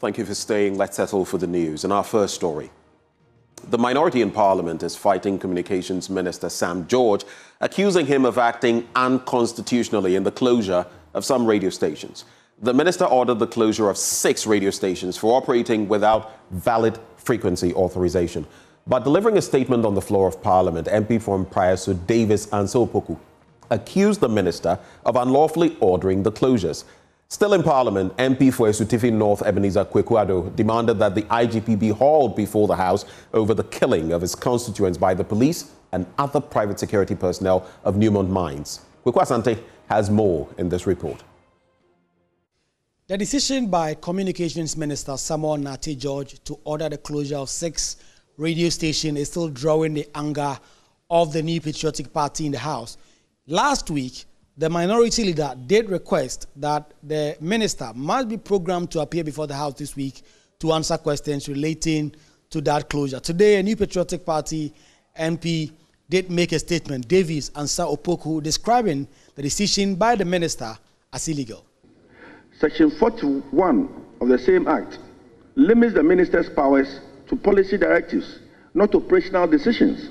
Thank you for staying. Let's settle for the news. In our first story, the minority in Parliament is fighting Communications Minister Sam George, accusing him of acting unconstitutionally in the closure of some radio stations. The minister ordered the closure of 6 radio stations for operating without valid frequency authorization. But delivering a statement on the floor of Parliament, MP from Prayasu Davis and Opoku accused the minister of unlawfully ordering the closures. Still in Parliament, MP for Esutifi North Ebenezer Kwekuado demanded that the IGP be hauled before the House over the killing of his constituents by the police and other private security personnel of Newmont Mines. Kwekwa Asante has more in this report. The decision by Communications Minister Samuel Nate George to order the closure of 6 radio stations is still drawing the anger of the New Patriotic Party in the House. Last week, the minority leader did request that the minister must be programmed to appear before the House this week to answer questions relating to that closure. Today, a New Patriotic Party MP did make a statement, Davis and Sir Opoku, describing the decision by the minister as illegal. Section 41 of the same Act limits the minister's powers to policy directives, not operational decisions.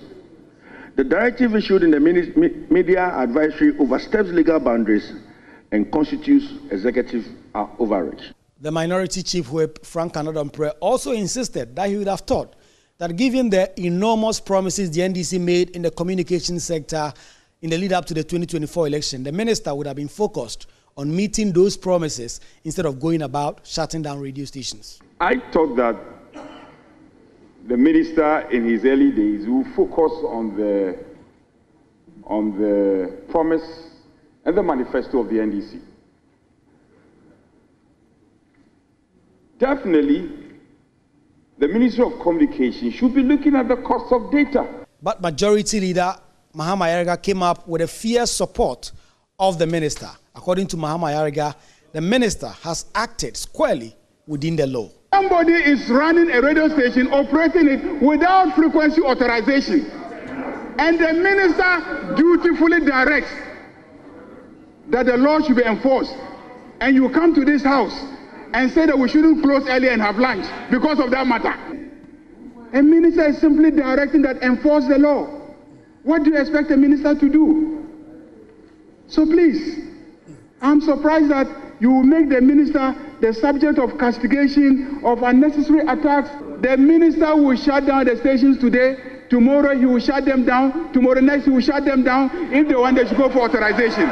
The directive issued in the media advisory oversteps legal boundaries and constitutes executive overreach. The minority chief whip, Frank Anadompre, also insisted that he would have thought that given the enormous promises the NDC made in the communications sector in the lead up to the 2024 election, the minister would have been focused on meeting those promises instead of going about shutting down radio stations. I thought that the minister in his early days will focus on the promise and the manifesto of the NDC. Definitely, the Ministry of Communication should be looking at the cost of data. But Majority Leader Mahama Ayariga came up with a fierce support of the minister. According to Mahama Ayariga, the minister has acted squarely within the law. Somebody is running a radio station, operating it without frequency authorization. And the minister dutifully directs that the law should be enforced. And you come to this house and say that we shouldn't close early and have lunch because of that matter. A minister is simply directing that enforce the law. What do you expect a minister to do? So please, I'm surprised that you will make the minister the subject of castigation, of unnecessary attacks. The minister will shut down the stations today. Tomorrow he will shut them down. Tomorrow next he will shut them down. If they want, they should go for authorization.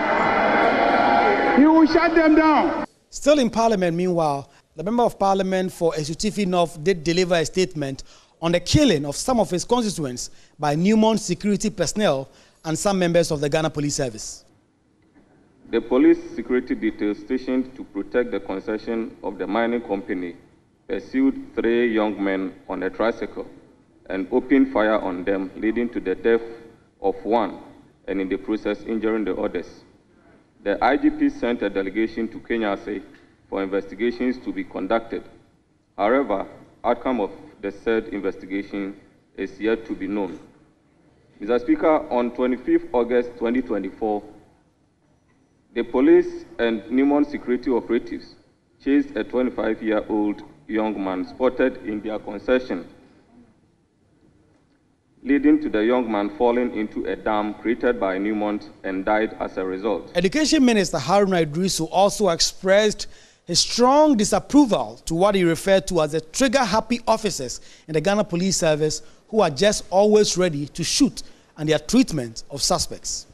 He will shut them down. Still in Parliament, meanwhile, the Member of Parliament for Esutifi North did deliver a statement on the killing of some of his constituents by Newmont security personnel and some members of the Ghana Police Service. The police security detail stationed to protect the concession of the mining company pursued 3 young men on a tricycle and opened fire on them, leading to the death of one and in the process injuring the others. The IGP sent a delegation to Kenya for investigations to be conducted. However, outcome of the said investigation is yet to be known. Mr. Speaker, on 25th August 2024, the police and Newmont security operatives chased a 25-year-old young man spotted in their concession, leading to the young man falling into a dam created by Newmont and died as a result. Education Minister Haruna Idrisu also expressed his strong disapproval to what he referred to as the trigger-happy officers in the Ghana Police Service who are just always ready to shoot and their treatment of suspects.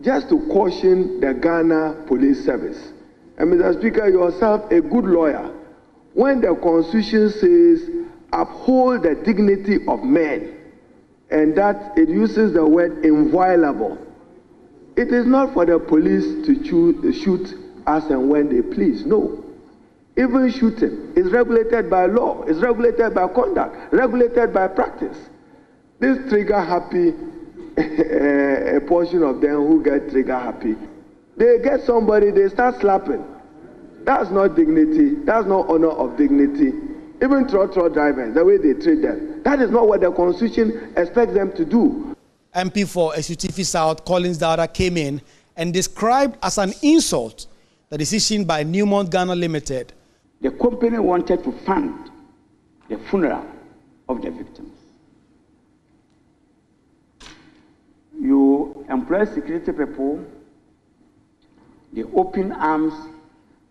Just to caution the Ghana Police Service, and Mr. Speaker, yourself a good lawyer, when the Constitution says uphold the dignity of men, and that it uses the word inviolable, it is not for the police to shoot as and when they please. No. Even shooting is regulated by law, is regulated by conduct, regulated by practice. This trigger-happy a portion of them who get trigger happy, they get somebody, they start slapping. That's not dignity. That's not honor of dignity. Even trotro drivers, the way they treat them, that is not what the Constitution expects them to do. MP for Esutifi South, Collins Dada, came in and described as an insult the decision by Newmont Ghana Limited the company wanted to fund the funeral of the victims. You employ security people, they open arms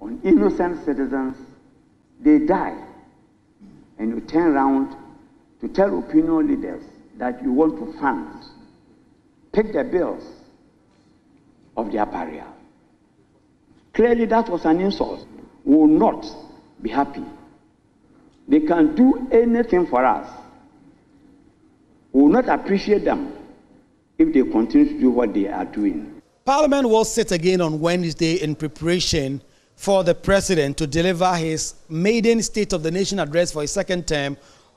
on innocent citizens, they die, and you turn around to tell opinion leaders that you want to fund, pick the bills of their burial. Clearly that was an insult. We will not be happy. They can do anything for us. We will not appreciate them if they continue to do what they are doing. Parliament will sit again on Wednesday in preparation for the president to deliver his maiden State of the Nation address for his second term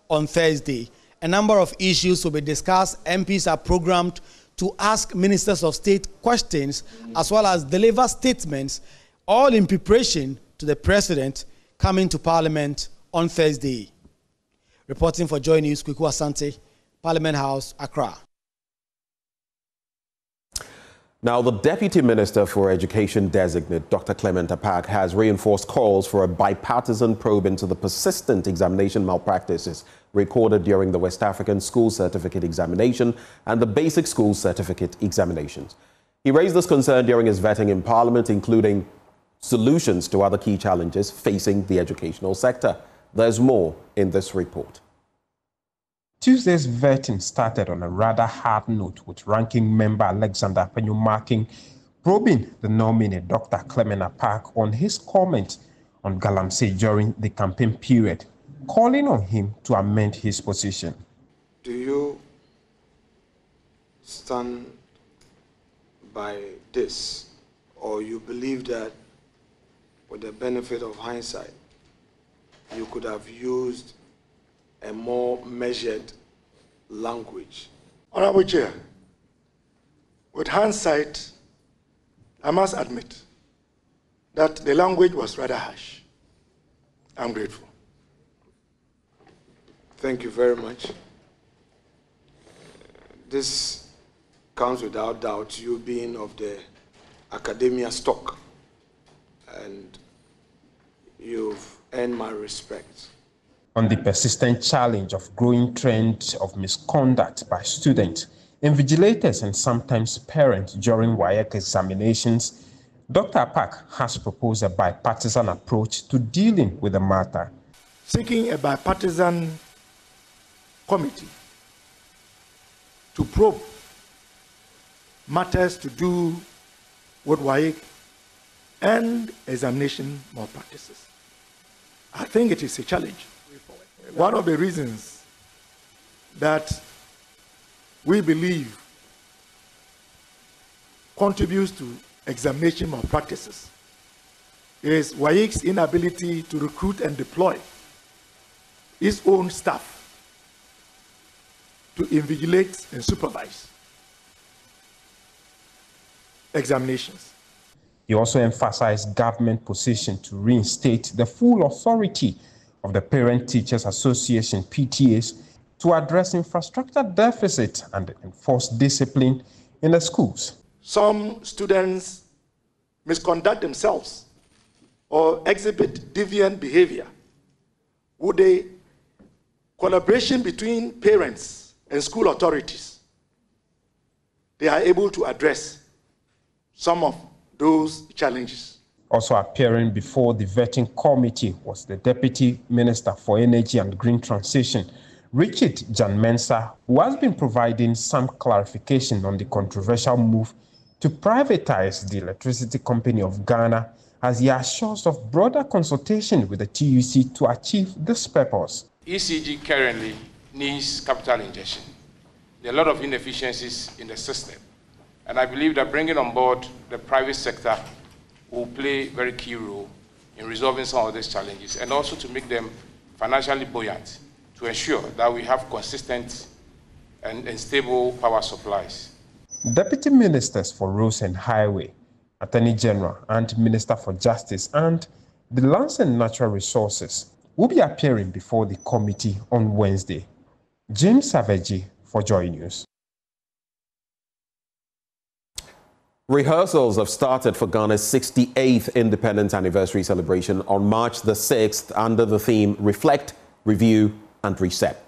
on Thursday. A number of issues will be discussed. MPs are programmed to ask ministers of state questions as well as deliver statements, all in preparation to the president coming to Parliament on Thursday. Reporting for Joy News, Kweku Asante, Parliament House, Accra. Now, the Deputy Minister for Education designate, Dr. Clement Apak, has reinforced calls for a bipartisan probe into the persistent examination malpractices recorded during the West African School Certificate Examination and the Basic School Certificate Examinations. He raised this concern during his vetting in Parliament, including solutions to other key challenges facing the educational sector. There's more in this report. Tuesday's vetting started on a rather hard note, with ranking member Alexander Penyumarking probing the nominee Dr. Clement Apak on his comment on Galamsey during the campaign period, calling on him to amend his position. Do you stand by this, or you believe that with the benefit of hindsight, you could have used a more measured language? Honorable Chair, with hindsight, I must admit that the language was rather harsh. I'm grateful. Thank you very much. This comes without doubt, you being of the academia stock, and you've earned my respect. On the persistent challenge of growing trend of misconduct by students, invigilators and sometimes parents during WAEC examinations, Dr. Apak has proposed a bipartisan approach to dealing with the matter. Seeking a bipartisan committee to probe matters to do with WAEC and examination malpractices. I think it is a challenge. One of the reasons that we believe contributes to examination malpractices is WAEC's inability to recruit and deploy its own staff to invigilate and supervise examinations. He also emphasized government position to reinstate the full authority of the Parent Teachers Association, PTAs, to address infrastructure deficit and enforce discipline in the schools. Some students misconduct themselves or exhibit deviant behavior. Would a collaboration between parents and school authorities, they are able to address some of those challenges? Also appearing before the vetting committee was the Deputy Minister for Energy and Green Transition, Richard Jan Mensah, who has been providing some clarification on the controversial move to privatize the Electricity Company of Ghana, as he assures of broader consultation with the TUC to achieve this purpose. ECG currently needs capital injection. There are a lot of inefficiencies in the system, and I believe that bringing on board the private sector will play a very key role in resolving some of these challenges, and also to make them financially buoyant, to ensure that we have consistent and stable power supplies. Deputy Ministers for Roads and Highway, Attorney General and Minister for Justice and the Lands and Natural Resources will be appearing before the committee on Wednesday. James Savage for Joy News. Rehearsals have started for Ghana's 68th independence anniversary celebration on March the 6th under the theme Reflect, Review and Reset.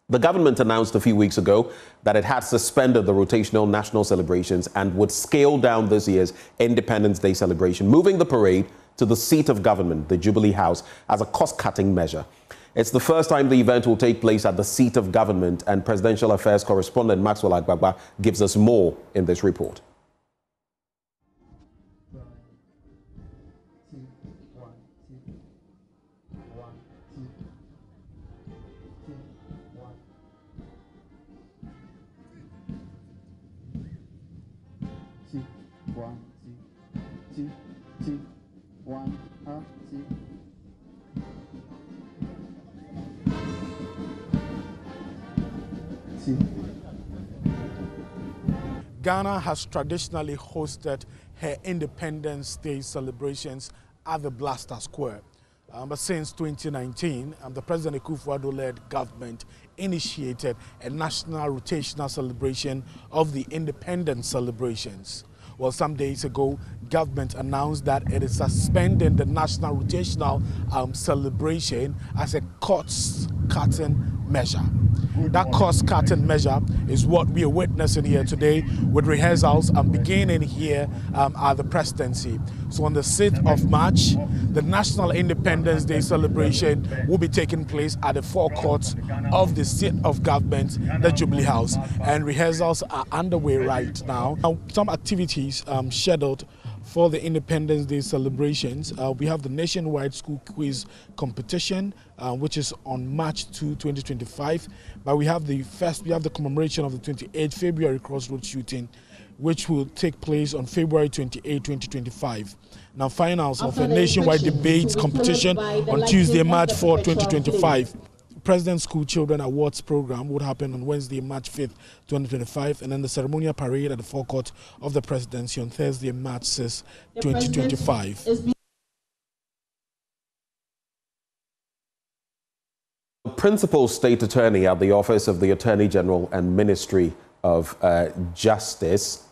The government announced a few weeks ago that it had suspended the rotational national celebrations and would scale down this year's Independence Day celebration, moving the parade to the seat of government, the Jubilee House, as a cost-cutting measure. It's the first time the event will take place at the seat of government, and Presidential Affairs correspondent Maxwell Agbagba gives us more in this report. Ghana has traditionally hosted her Independence Day celebrations at the Blaster Square. But since 2019, the President Akufo-Addo-led government initiated a national rotational celebration of the independence celebrations. Well, some days ago, government announced that it is suspending the national rotational celebration as a cost-cutting measure. That cost-cutting measure is what we are witnessing here today, with rehearsals beginning here at the presidency. So on the 6th of March, the National Independence Day celebration will be taking place at the forecourt of the seat of government, the Jubilee House, and rehearsals are underway right now. Some activities scheduled for the Independence Day celebrations. We have the nationwide school quiz competition, which is on March 2, 2025. But we have the commemoration of the 28th February crossroad shooting, which will take place on February 28, 2025. Now, finals of a nationwide debates competition on Tuesday, March 4, 2025. President School Children Awards program would happen on Wednesday, March 5th, 2025, and then the ceremonial parade at the forecourt of the presidency on Thursday, March 6th, 2025. Principal State Attorney at the Office of the Attorney General and Ministry of Justice,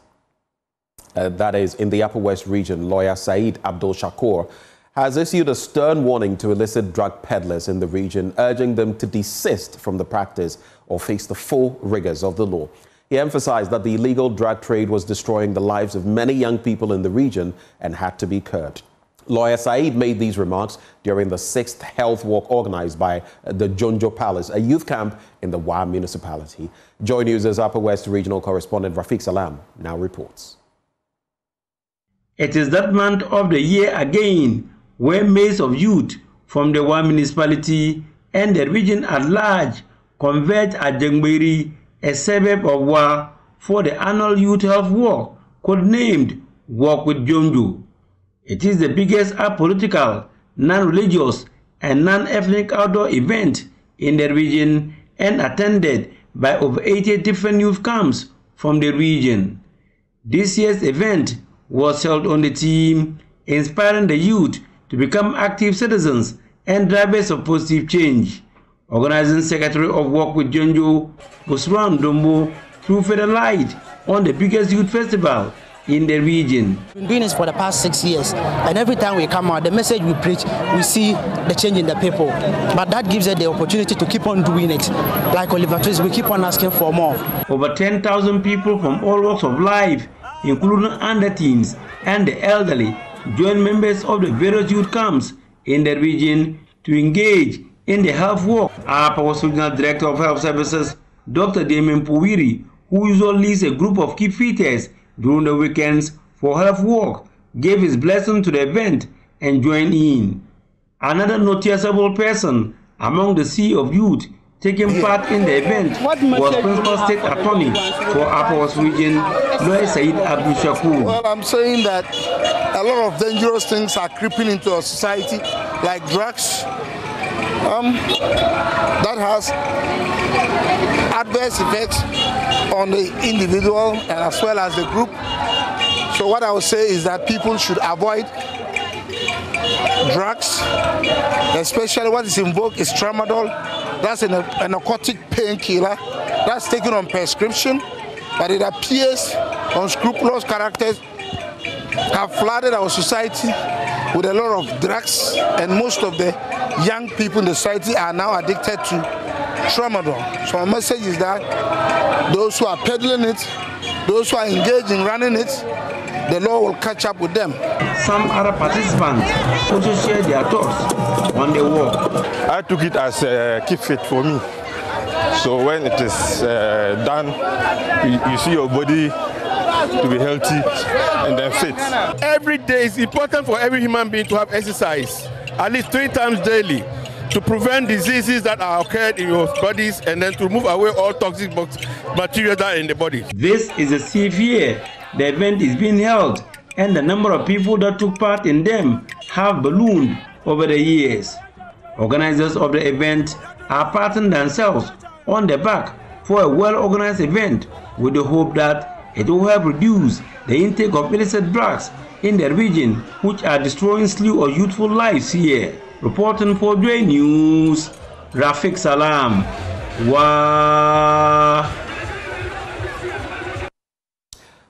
that is in the Upper West region, lawyer Saeed Abdul Shakur, has issued a stern warning to illicit drug peddlers in the region, urging them to desist from the practice or face the full rigors of the law. He emphasized that the illegal drug trade was destroying the lives of many young people in the region and had to be curbed. Lawyer Saeed made these remarks during the 6th health walk organized by the Jonjo Palace, a youth camp in the Wa municipality. Joy News' Upper West regional correspondent Rafiq Salam now reports. It is that month of the year again where mass of youth from the Wa municipality and the region at large converge at Jengberi, a suburb of Wa, for the annual youth health walk, codenamed Walk with Jonjo. It is the biggest apolitical, non-religious and non-ethnic outdoor event in the region and attended by over 80 different youth camps from the region. This year's event was held on the theme Inspiring the Youth to Become Active Citizens and Drivers of Positive Change. Organizing Secretary of Walk with Jonjo, Busran Dombo, threw further light on the biggest youth festival in the region. We've been doing this for the past 6 years, and every time we come out, the message we preach, we see the change in the people. But that gives us the opportunity to keep on doing it. Like Oliver Twist, we keep on asking for more. Over 10,000 people from all walks of life, including under-teens and the elderly, join members of the various youth camps in the region to engage in the health walk. Our Regional Director of Health Services, Dr. Damien Powiri, who usually leads a group of keep fitters during the weekends for health walk, gave his blessing to the event and joined in. Another noticeable person among the sea of youth taking part in the event was Principal State Attorney for Upper West Region, Lawyer Saeed Abdul Shakur. Well, I'm saying that a lot of dangerous things are creeping into our society, like drugs. That has adverse effects on the individual and as well as the group. So what I would say is that people should avoid drugs, especially what is in vogue is tramadol. That's a narcotic painkiller that's taken on prescription, but it appears unscrupulous characters have flooded our society with a lot of drugs, and most of the young people in the society are now addicted to tramadol. So our message is that those who are peddling it, those who are engaged in running it, the law will catch up with them. Some other participants also shared their thoughts on the walk. I took it as a keep fit for me. So when it is done, you see your body to be healthy and then fit. Every day is important for every human being to have exercise, at least 3 times daily, to prevent diseases that are occurred in your bodies and then to remove away all toxic material that are in the body. This is a 6th year the event is being held, and the number of people that took part in them have ballooned over the years. Organizers of the event are patting themselves on the back for a well-organized event with the hope that it will help reduce the intake of illicit drugs in the region, which are destroying slew of youthful lives here. Reporting for Dre News, Rafik Salam.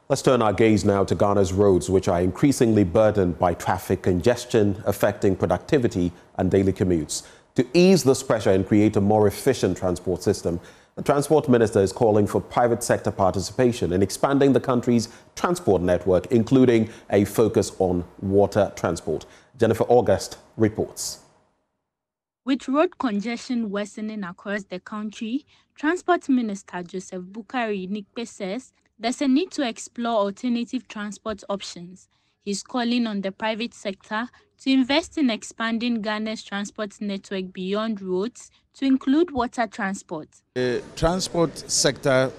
Let's turn our gaze now to Ghana's roads, which are increasingly burdened by traffic congestion, affecting productivity and daily commutes. To ease this pressure and create a more efficient transport system, the Transport Minister is calling for private sector participation in expanding the country's transport network, including a focus on water transport. Jennifer August reports. With road congestion worsening across the country, Transport Minister Joseph Bukari Nikpe says there's a need to explore alternative transport options. He's calling on the private sector to invest in expanding Ghana's transport network beyond roads to include water transport. The transport sector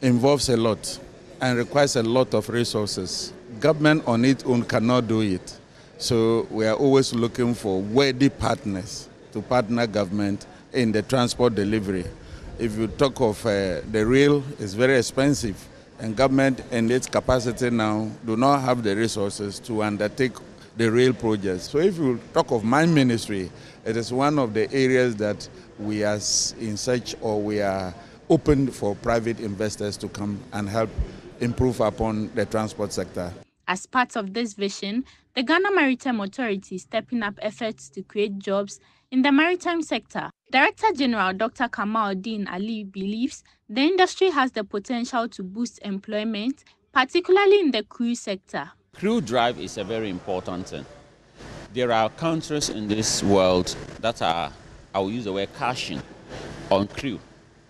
involves a lot and requires a lot of resources. Government on its own cannot do it. So we are always looking for worthy partners to partner government in the transport delivery. If you talk of the rail, it's very expensive, and government and its capacity now do not have the resources to undertake the rail projects. So if you talk of my ministry, it is one of the areas that we are in search, or we are open for private investors to come and help improve upon the transport sector. As part of this vision, the Ghana Maritime Authority is stepping up efforts to create jobs in the maritime sector. Director General Dr. Kamaldeen Ali believes the industry has the potential to boost employment, particularly in the cruise sector. Crew drive is a very important thing. There are countries in this world that are, I will use the word, cashing on crew,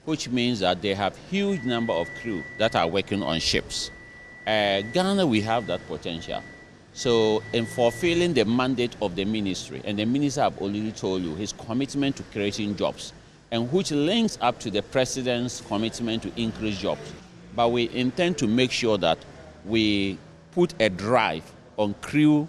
which means that they have huge number of crew that are working on ships. Ghana, we have that potential. So in fulfilling the mandate of the ministry, and the minister have already told you his commitment to creating jobs, and which links up to the president's commitment to increase jobs. But we intend to make sure that we put a drive on crew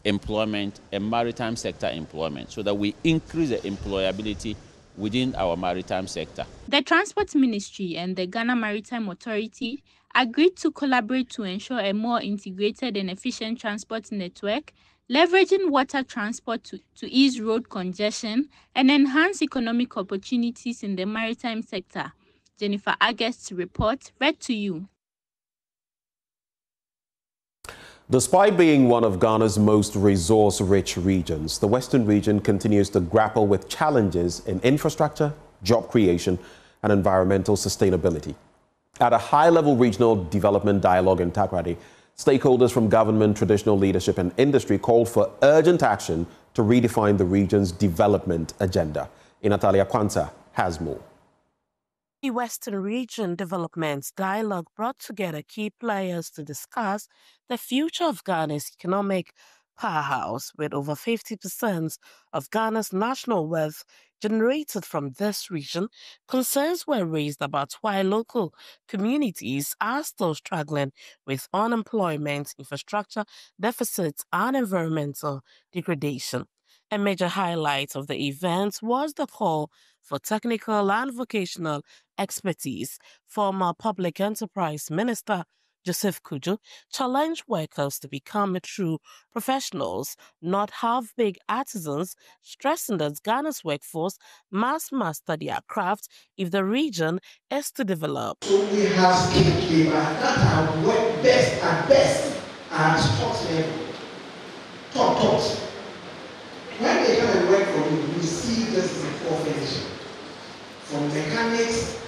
employment and maritime sector employment so that we increase the employability within our maritime sector. The Transport Ministry and the Ghana Maritime Authority agreed to collaborate to ensure a more integrated and efficient transport network, leveraging water transport to ease road congestion and enhance economic opportunities in the maritime sector. Jennifer August's report, read to you. Despite being one of Ghana's most resource-rich regions, the Western region continues to grapple with challenges in infrastructure, job creation, and environmental sustainability. At a high-level regional development dialogue in Takoradi, stakeholders from government, traditional leadership, and industry called for urgent action to redefine the region's development agenda. Natalia Kwanta has more. The Western Region Development Dialogue brought together key players to discuss the future of Ghana's economic powerhouse, with over 50% of Ghana's national wealth generated from this region. Concerns were raised about why local communities are still struggling with unemployment, infrastructure deficits, and environmental degradation. A major highlight of the event was the call for technical and vocational expertise. Former Public Enterprise Minister Joseph Kujo challenged workers to become true professionals, not half-baked artisans, stressing that Ghana's workforce must master their craft if the region is to develop. So we have skilled labor that are work best at best at top level, top. When they come and work for you, you see this as a profession. From mechanics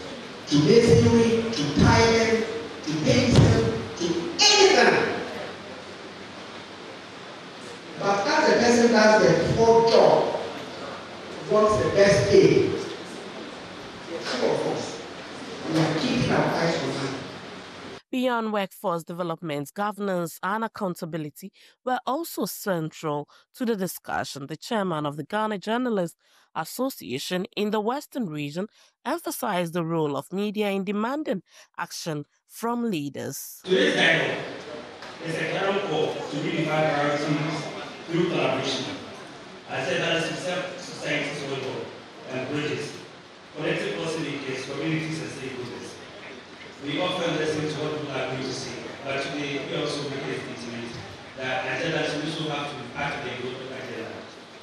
to masonry to tiling to painting to anything. But as a person does the poor job, wants the best pay, the two of us, we are keeping our eyes on that. Beyond workforce development, governance and accountability were also central to the discussion. The chairman of the Ghana Journalists Association in the Western region emphasized the role of media in demanding action from leaders. Today's dialogue is a clarion call to redefine priorities through collaboration. I said that is to set society's world and bridges, connecting policymakers, communities, and stakeholders. We often listen to what people are going to say, but today we also make it intimate that agendas we also have to be part of the global agenda.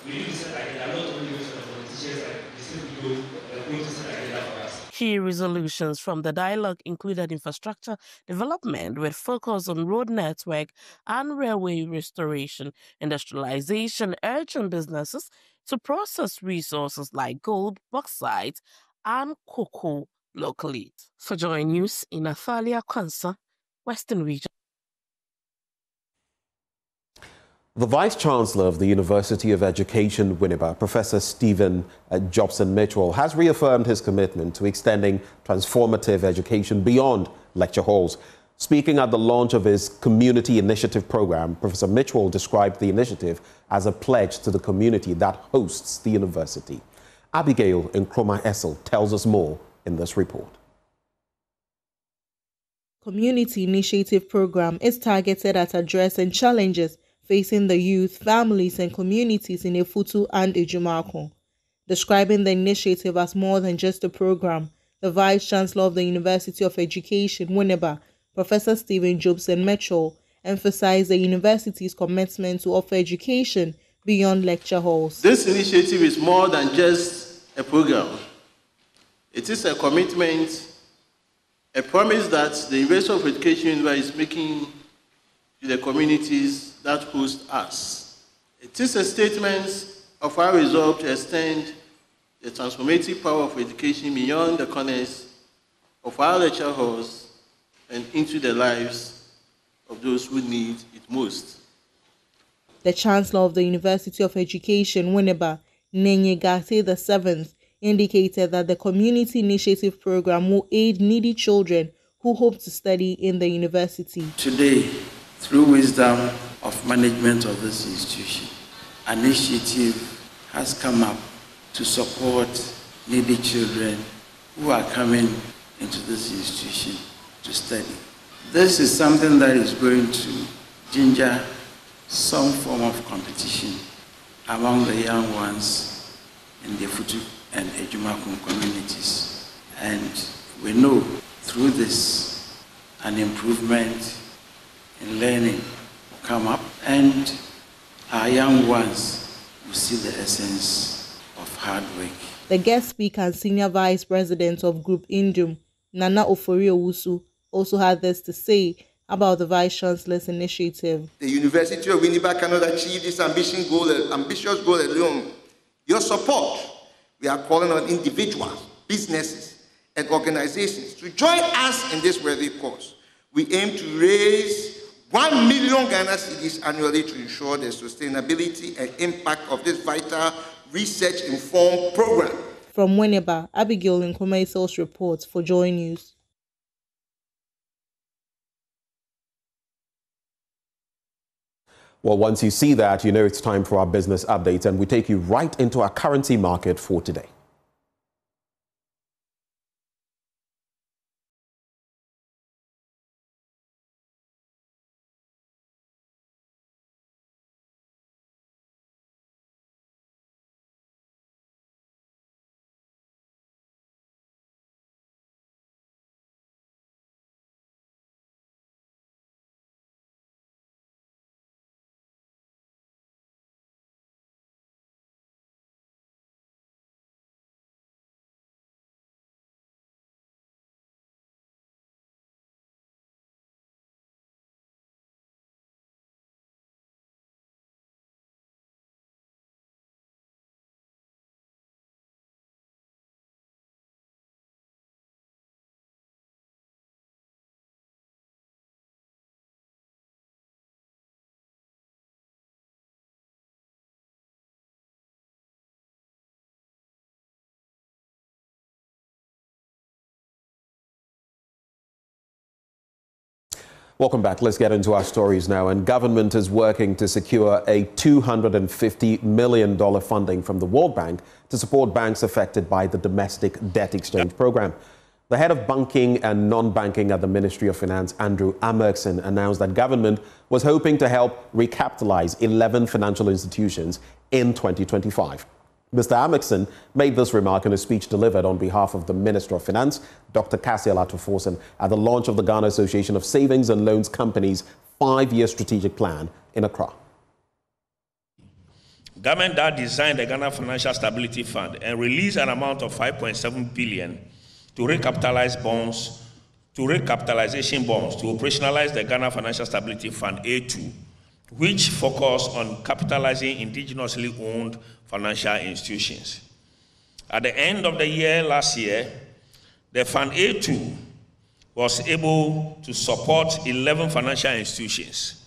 We do this agenda not only with the politicians, like the same people going to set agenda for us. Key resolutions from the dialogue included infrastructure development with focus on road network and railway restoration, industrialization, urging businesses to process resources like gold, bauxite, and cocoa locally. For Joy News in Athalia, Kwanza, Western Region. The Vice-Chancellor of the University of Education, Winneba, Professor Stephen Jobson Mitchell, has reaffirmed his commitment to extending transformative education beyond lecture halls. Speaking at the launch of his Community Initiative program, Professor Mitchell described the initiative as a pledge to the community that hosts the university. Abigail Nkrumah Essel tells us more in this report. Community Initiative program is targeted at addressing challenges facing the youth, families and communities in Efutu and Ejumakon. Describing the initiative as more than just a program, the Vice-Chancellor of the University of Education, Winneba, Professor Stephen Jobson Mitchell, emphasized the university's commitment to offer education beyond lecture halls. This initiative is more than just a program. It is a commitment, a promise that the University of Education is making to the communities that host us. It is a statement of our resolve to extend the transformative power of education beyond the corners of our lecture halls and into the lives of those who need it most. The Chancellor of the University of Education, Winneba, Nenyegate VII, indicated that the Community Initiative program will aid needy children who hope to study in the university. Today, through wisdom of management of this institution, an initiative has come up to support needy children who are coming into this institution to study. This is something that is going to ginger some form of competition among the young ones in the Futu and Ejumakun communities. And we know through this an improvement in learning will come up and our young ones will see the essence of hard work. The guest speaker and senior vice president of Group Indum, Nana Ofori-Owusu, also had this to say about the Vice-Chancellor's initiative. The University of Winneba cannot achieve this ambitious goal alone. Your support, we are calling on individuals, businesses, and organizations to join us in this worthy cause. We aim to raise 1 million Ghana cedis annually to ensure the sustainability and impact of this vital research-informed program. From Winneba, Abigail Nkrumah Essel's report for Joy News. Well, once you see that, you know it's time for our business update, and we take you right into our currency market for today. Welcome back. Let's get into our stories now. And government is working to secure a $250 million funding from the World Bank to support banks affected by the domestic debt exchange program. The head of banking and non-banking at the Ministry of Finance, Andrew Amerkson, announced that government was hoping to help recapitalize 11 financial institutions in 2025. Mr. Amerkson made this remark in a speech delivered on behalf of the Minister of Finance, Dr. Cassiel Atuforsen, at the launch of the Ghana Association of Savings and Loans Companies' 5-year strategic plan in Accra. Government that designed the Ghana Financial Stability Fund and released an amount of 5.7 billion to recapitalization bonds to operationalize the Ghana Financial Stability Fund A2, which focus on capitalizing indigenously owned financial institutions. At the end of the year last year, the Fund A2 was able to support 11 financial institutions.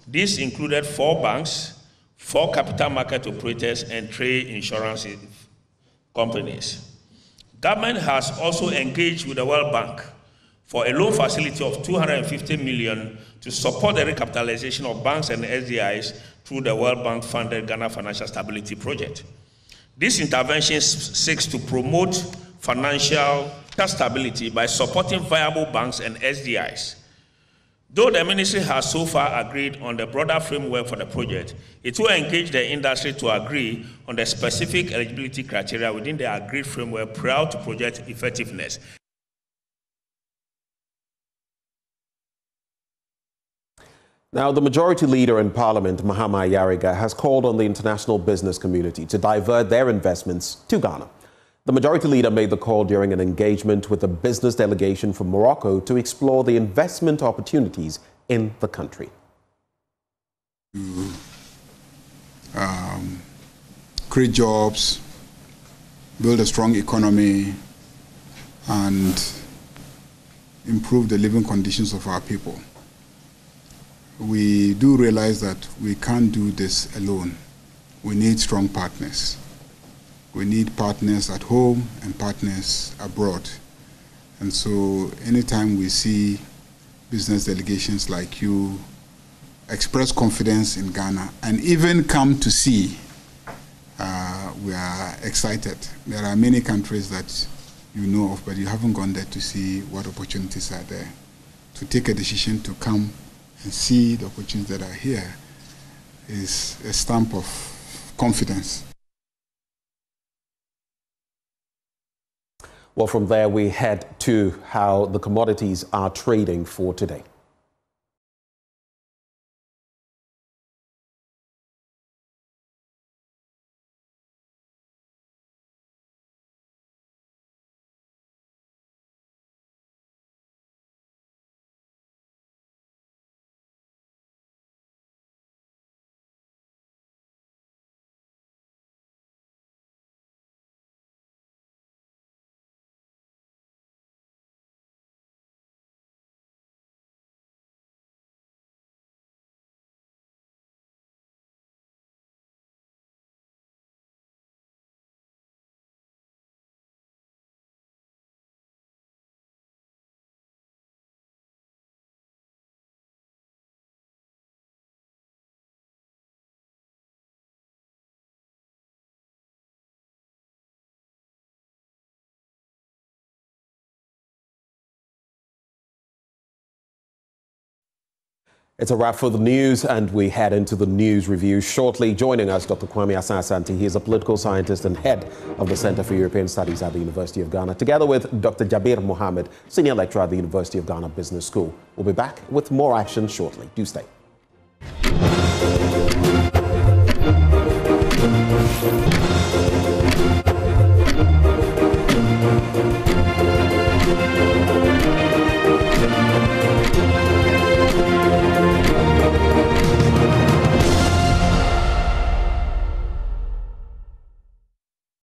This included 4 banks, 4 capital market operators, and 3 insurance companies. Government has also engaged with the World Bank for a loan facility of $250 million to support the recapitalization of banks and SDIs through the World Bank-funded Ghana Financial Stability Project. This intervention seeks to promote financial stability by supporting viable banks and SDIs. Though the ministry has so far agreed on the broader framework for the project, it will engage the industry to agree on the specific eligibility criteria within the agreed framework prior to project effectiveness. Now, the majority leader in Parliament, Mahama Ayariga, has called on the international business community to divert their investments to Ghana. The majority leader made the call during an engagement with a business delegation from Morocco to explore the investment opportunities in the country. Create jobs, build a strong economy, and improve the living conditions of our people. We do realize that we can't do this alone. We need strong partners. We need partners at home and partners abroad. And so anytime we see business delegations like you express confidence in Ghana and even come to see, we are excited. There are many countries that you know of, but you haven't gone there to see what opportunities are there. To take a decision to come and see the opportunities that are here is a stamp of confidence. Well, from there we head to how the commodities are trading for today. It's a wrap for the news, and we head into the news review shortly. Joining us, Dr. Kwame Asasanti. He is a political scientist and head of the Center for European Studies at the University of Ghana, together with Dr. Jabir Mohammed, senior lecturer at the University of Ghana Business School. We'll be back with more action shortly. Do stay.